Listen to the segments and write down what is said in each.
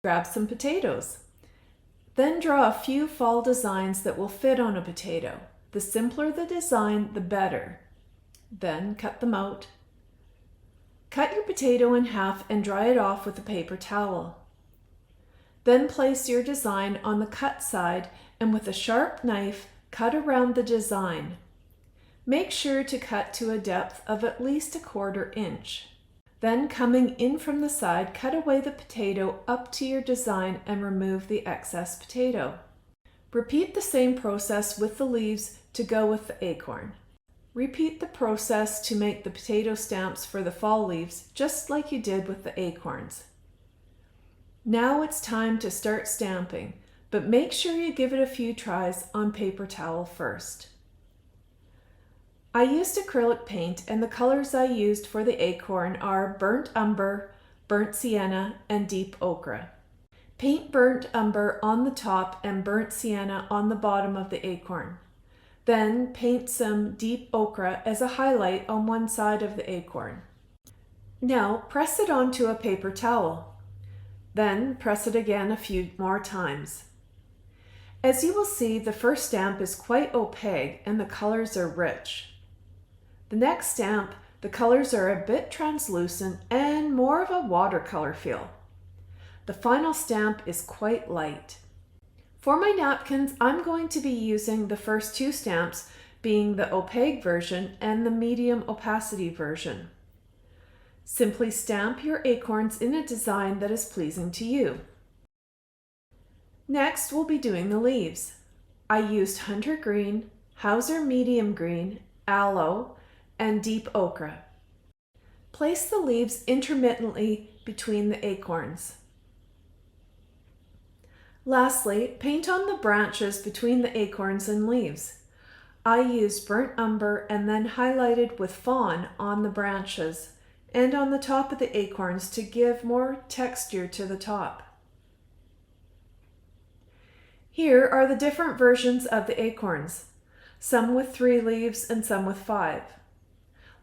Grab some potatoes. Then draw a few fall designs that will fit on a potato. The simpler the design, the better. Then cut them out. Cut your potato in half and dry it off with a paper towel. Then place your design on the cut side and with a sharp knife, cut around the design. Make sure to cut to a depth of at least 1/4 inch. Then coming in from the side, cut away the potato up to your design and remove the excess potato. Repeat the same process with the leaves to go with the acorn. Repeat the process to make the potato stamps for the fall leaves, just like you did with the acorns. Now it's time to start stamping, but make sure you give it a few tries on paper towel first. I used acrylic paint, and the colors I used for the acorn are burnt umber, burnt sienna, and deep ochre. Paint burnt umber on the top and burnt sienna on the bottom of the acorn. Then paint some deep ochre as a highlight on one side of the acorn. Now press it onto a paper towel. Then press it again a few more times. As you will see, the first stamp is quite opaque and the colors are rich. The next stamp, the colors are a bit translucent and more of a watercolor feel. The final stamp is quite light. For my napkins, I'm going to be using the first 2 stamps, being the opaque version and the medium opacity version. Simply stamp your acorns in a design that is pleasing to you. Next, we'll be doing the leaves. I used hunter green, Hauser medium green, aloe, and deep ochre. Place the leaves intermittently between the acorns. Lastly, paint on the branches between the acorns and leaves. I used burnt umber and then highlighted with fawn on the branches and on the top of the acorns to give more texture to the top. Here are the different versions of the acorns, some with 3 leaves and some with 5.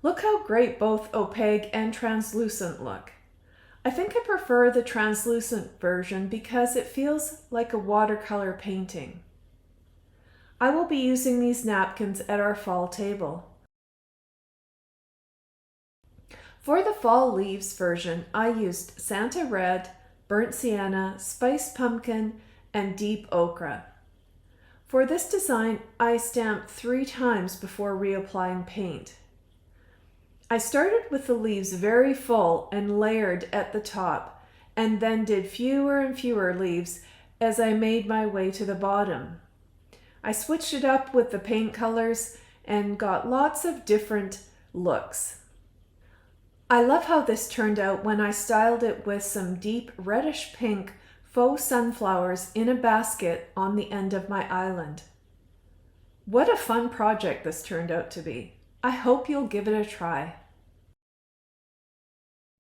Look how great both opaque and translucent look. I think I prefer the translucent version because it feels like a watercolor painting. I will be using these napkins at our fall table. For the fall leaves version, I used Santa Red, burnt sienna, spiced pumpkin, and deep ochre. For this design, I stamped 3 times before reapplying paint. I started with the leaves very full and layered at the top, and then did fewer and fewer leaves as I made my way to the bottom. I switched it up with the paint colors and got lots of different looks. I love how this turned out when I styled it with some deep reddish pink faux sunflowers in a basket on the end of my island. What a fun project this turned out to be. I hope you'll give it a try.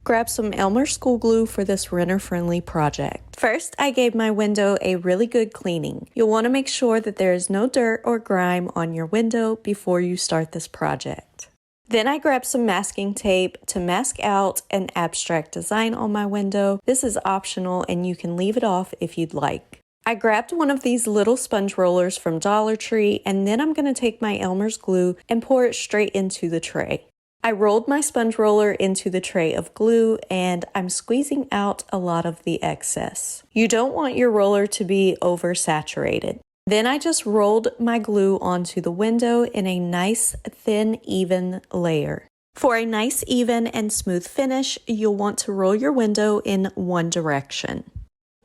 Grab some Elmer school glue for this renter-friendly project. First, I gave my window a really good cleaning. You'll want to make sure that there is no dirt or grime on your window before you start this project. Then I grabbed some masking tape to mask out an abstract design on my window. This is optional and you can leave it off if you'd like. I grabbed one of these little sponge rollers from Dollar Tree, and then I'm going to take my Elmer's glue and pour it straight into the tray. I rolled my sponge roller into the tray of glue and I'm squeezing out a lot of the excess. You don't want your roller to be oversaturated. Then I just rolled my glue onto the window in a nice, thin, even layer. For a nice, even, and smooth finish, you'll want to roll your window in one direction.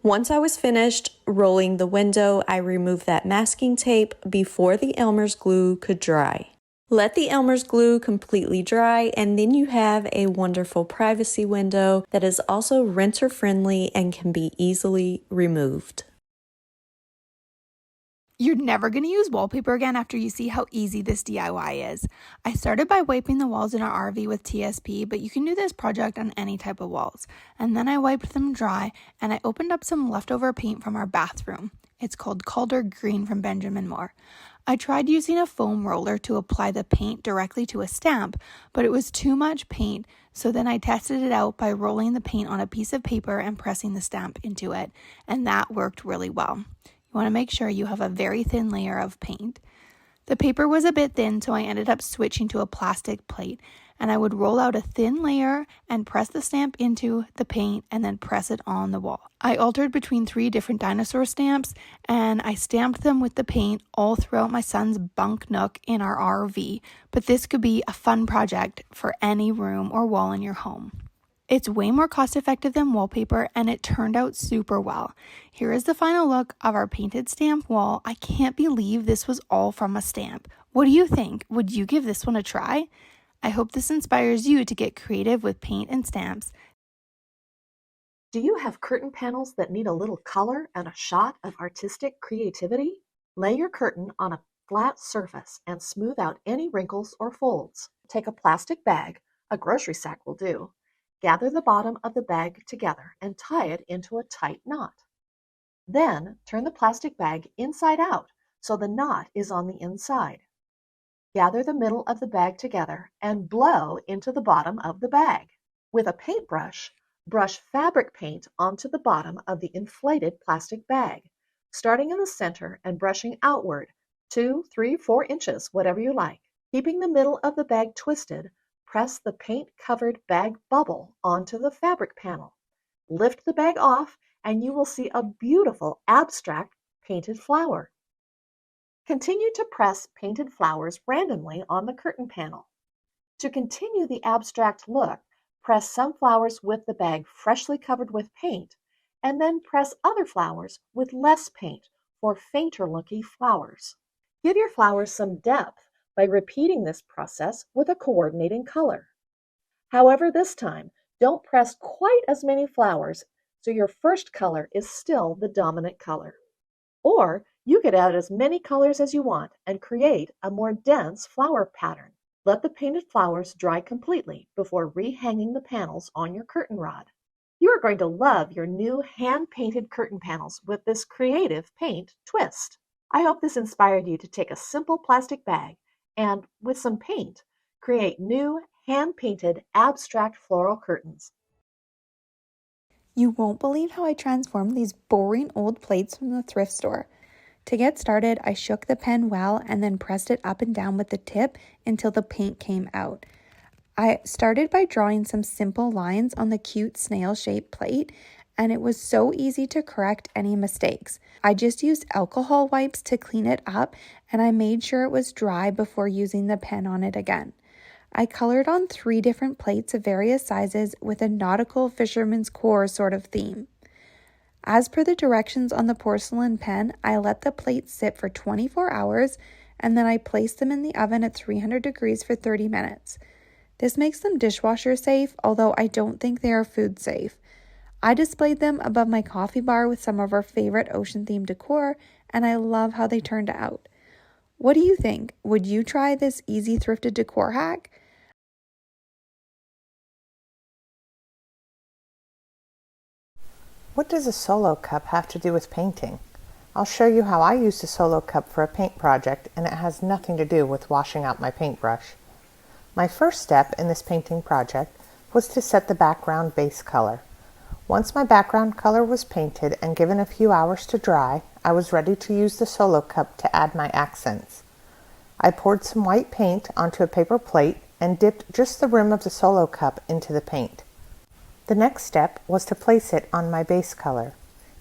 Once I was finished rolling the window, I removed that masking tape before the Elmer's glue could dry. Let the Elmer's glue completely dry, and then you have a wonderful privacy window that is also renter-friendly and can be easily removed. You're never going to use wallpaper again after you see how easy this DIY is. I started by wiping the walls in our RV with TSP, but you can do this project on any type of walls. And then I wiped them dry, and I opened up some leftover paint from our bathroom. It's called Calder Green from Benjamin Moore. I tried using a foam roller to apply the paint directly to a stamp, but it was too much paint, So then I tested it out by rolling the paint on a piece of paper and pressing the stamp into it, and that worked really well. You want to make sure you have a very thin layer of paint. The paper was a bit thin, so I ended up switching to a plastic plate, and I would roll out a thin layer and press the stamp into the paint and then press it on the wall. I altered between 3 different dinosaur stamps, and I stamped them with the paint all throughout my son's bunk nook in our RV, but this could be a fun project for any room or wall in your home. It's way more cost effective than wallpaper, and it turned out super well. Here is the final look of our painted stamp wall. I can't believe this was all from a stamp. What do you think? Would you give this one a try? I hope this inspires you to get creative with paint and stamps. Do you have curtain panels that need a little color and a shot of artistic creativity? Lay your curtain on a flat surface and smooth out any wrinkles or folds. Take a plastic bag, a grocery sack will do. Gather the bottom of the bag together and tie it into a tight knot. Then turn the plastic bag inside out so the knot is on the inside. Gather the middle of the bag together and blow into the bottom of the bag. With a paintbrush, brush fabric paint onto the bottom of the inflated plastic bag, starting in the center and brushing outward 2, 3, 4 inches, whatever you like. Keeping the middle of the bag twisted, press the paint-covered bag bubble onto the fabric panel. Lift the bag off and you will see a beautiful abstract painted flower. Continue to press painted flowers randomly on the curtain panel. To continue the abstract look, press some flowers with the bag freshly covered with paint, and then press other flowers with less paint for fainter-looking flowers. Give your flowers some depth by repeating this process with a coordinating color. However, this time, don't press quite as many flowers, so your first color is still the dominant color. Or you could add as many colors as you want and create a more dense flower pattern. Let the painted flowers dry completely before rehanging the panels on your curtain rod. You are going to love your new hand-painted curtain panels with this creative paint twist. I hope this inspired you to take a simple plastic bag and, with some paint, create new hand-painted abstract floral curtains. You won't believe how I transformed these boring old plates from the thrift store. To get started, I shook the pen well and then pressed it up and down with the tip until the paint came out. I started by drawing some simple lines on the cute snail-shaped plate, and it was so easy to correct any mistakes. I just used alcohol wipes to clean it up, and I made sure it was dry before using the pen on it again. I colored on 3 different plates of various sizes with a nautical fisherman's core sort of theme. As per the directions on the porcelain pen, I let the plates sit for 24 hours, and then I placed them in the oven at 300 degrees for 30 minutes. This makes them dishwasher safe, although I don't think they are food safe. I displayed them above my coffee bar with some of our favorite ocean-themed decor, and I love how they turned out. What do you think? Would you try this easy thrifted decor hack? What does a solo cup have to do with painting? I'll show you how I used a solo cup for a paint project, and it has nothing to do with washing out my paintbrush. My first step in this painting project was to set the background base color. Once my background color was painted and given a few hours to dry, I was ready to use the solo cup to add my accents. I poured some white paint onto a paper plate and dipped just the rim of the solo cup into the paint. The next step was to place it on my base color.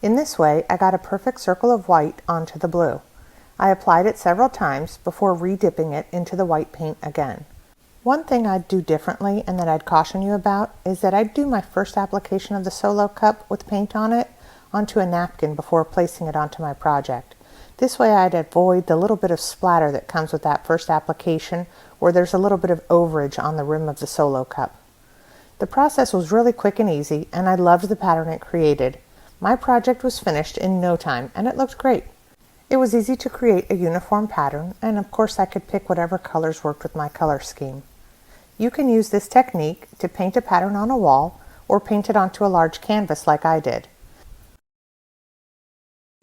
In this way, I got a perfect circle of white onto the blue. I applied it several times before re-dipping it into the white paint again. One thing I'd do differently and that I'd caution you about is that I'd do my first application of the solo cup with paint on it onto a napkin before placing it onto my project. This way I'd avoid the little bit of splatter that comes with that first application where there's a little bit of overage on the rim of the solo cup. The process was really quick and easy, and I loved the pattern it created. My project was finished in no time, and it looked great. It was easy to create a uniform pattern, and of course I could pick whatever colors worked with my color scheme. You can use this technique to paint a pattern on a wall or paint it onto a large canvas like I did.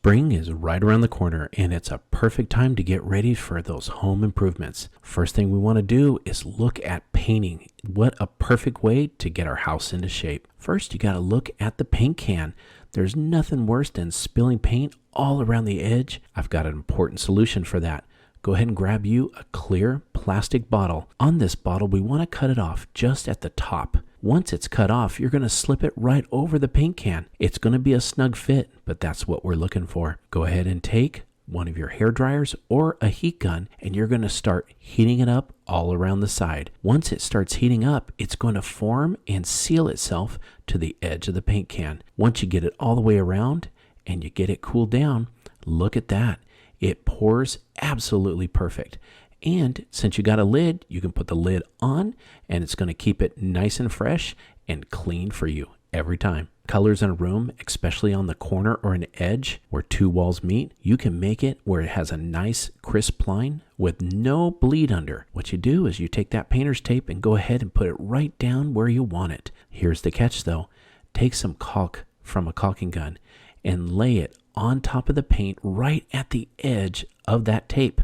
Spring is right around the corner, and it's a perfect time to get ready for those home improvements. First thing we want to do is look at painting. What a perfect way to get our house into shape. First, you got to look at the paint can. There's nothing worse than spilling paint all around the edge. I've got an important solution for that. Go ahead and grab you a clear plastic bottle. On this bottle, we want to cut it off just at the top. Once it's cut off, you're going to slip it right over the paint can. It's going to be a snug fit, but that's what we're looking for. Go ahead and take one of your hair dryers or a heat gun, and you're going to start heating it up all around the side. Once it starts heating up, it's going to form and seal itself to the edge of the paint can. Once you get it all the way around and you get it cooled down, look at that. It pours absolutely perfect. And since you got a lid, you can put the lid on, and it's going to keep it nice and fresh and clean for you every time. Colors in a room, especially on the corner or an edge where two walls meet, you can make it where it has a nice crisp line with no bleed under. What you do is you take that painter's tape and go ahead and put it right down where you want it. Here's the catch though. Take some caulk from a caulking gun and lay it on top of the paint right at the edge of that tape.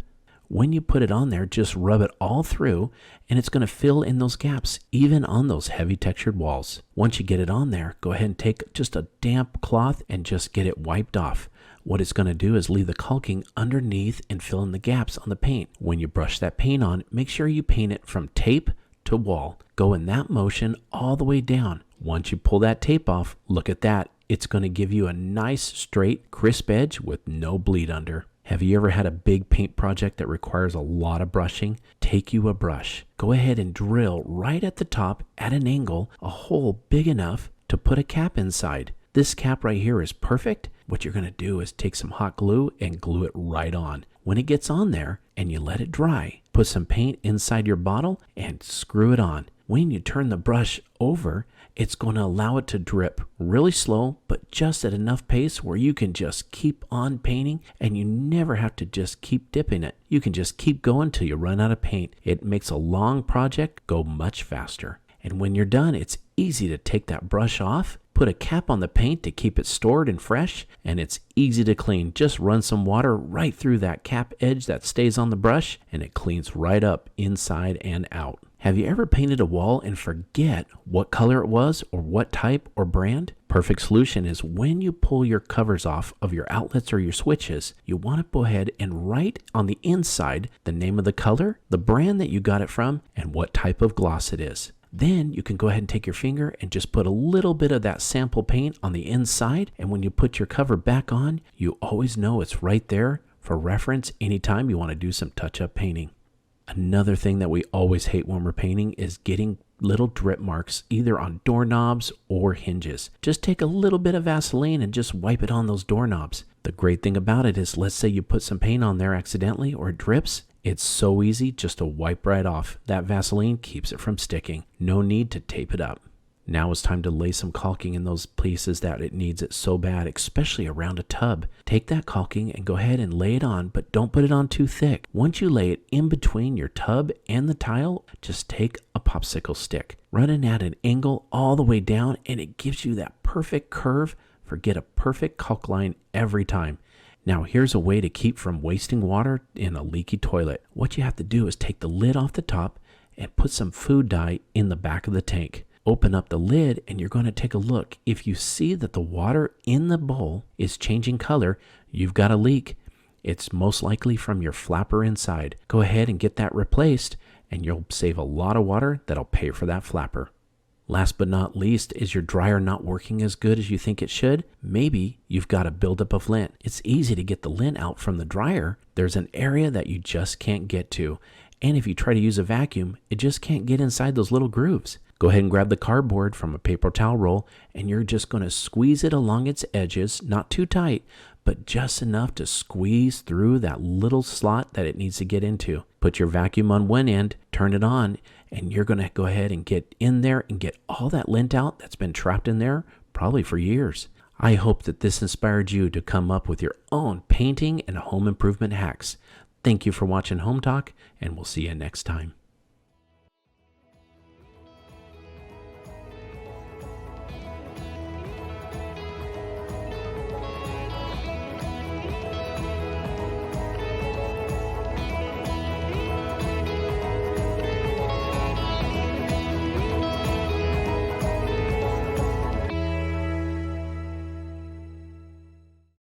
When you put it on there, just rub it all through, and it's going to fill in those gaps, even on those heavy textured walls. Once you get it on there, go ahead and take just a damp cloth and just get it wiped off. What it's going to do is leave the caulking underneath and fill in the gaps on the paint. When you brush that paint on, make sure you paint it from tape to wall. Go in that motion all the way down. Once you pull that tape off, look at that. It's going to give you a nice, straight, crisp edge with no bleed under. Have you ever had a big paint project that requires a lot of brushing? Take you a brush. Go ahead and drill right at the top at an angle, a hole big enough to put a cap inside. This cap right here is perfect. What you're going to do is take some hot glue and glue it right on. When it gets on there and you let it dry, put some paint inside your bottle and screw it on. When you turn the brush over, it's going to allow it to drip really slow, but just at enough pace where you can just keep on painting and you never have to just keep dipping it. You can just keep going till you run out of paint. It makes a long project go much faster. And when you're done, it's easy to take that brush off, put a cap on the paint to keep it stored and fresh, and it's easy to clean. Just run some water right through that cap edge that stays on the brush, and it cleans right up inside and out. Have you ever painted a wall and forget what color it was or what type or brand? Perfect solution is when you pull your covers off of your outlets or your switches, you want to go ahead and write on the inside the name of the color, the brand that you got it from, and what type of gloss it is. Then you can go ahead and take your finger and just put a little bit of that sample paint on the inside, and when you put your cover back on, you always know it's right there for reference anytime you want to do some touch-up painting. Another thing that we always hate when we're painting is getting little drip marks either on doorknobs or hinges. Just take a little bit of Vaseline and just wipe it on those doorknobs. The great thing about it is, let's say you put some paint on there accidentally or it drips. It's so easy just to wipe right off. That Vaseline keeps it from sticking. No need to tape it up. Now it's time to lay some caulking in those places that it needs it so bad, especially around a tub. Take that caulking and go ahead and lay it on, but don't put it on too thick. Once you lay it in between your tub and the tile, just take a popsicle stick, run it at an angle all the way down, and it gives you that perfect curve. Forget a perfect caulk line every time. Now here's a way to keep from wasting water in a leaky toilet. What you have to do is take the lid off the top and put some food dye in the back of the tank. Open up the lid and you're going to take a look. If you see that the water in the bowl is changing color, you've got a leak. It's most likely from your flapper inside. Go ahead and get that replaced and you'll save a lot of water that'll pay for that flapper. Last but not least, is your dryer not working as good as you think it should? Maybe you've got a buildup of lint. It's easy to get the lint out from the dryer. There's an area that you just can't get to. And if you try to use a vacuum, it just can't get inside those little grooves. Go ahead and grab the cardboard from a paper towel roll and you're just going to squeeze it along its edges, not too tight, but just enough to squeeze through that little slot that it needs to get into. Put your vacuum on one end, turn it on, and you're going to go ahead and get in there and get all that lint out that's been trapped in there probably for years. I hope that this inspired you to come up with your own painting and home improvement hacks. Thank you for watching Home Talk, and we'll see you next time.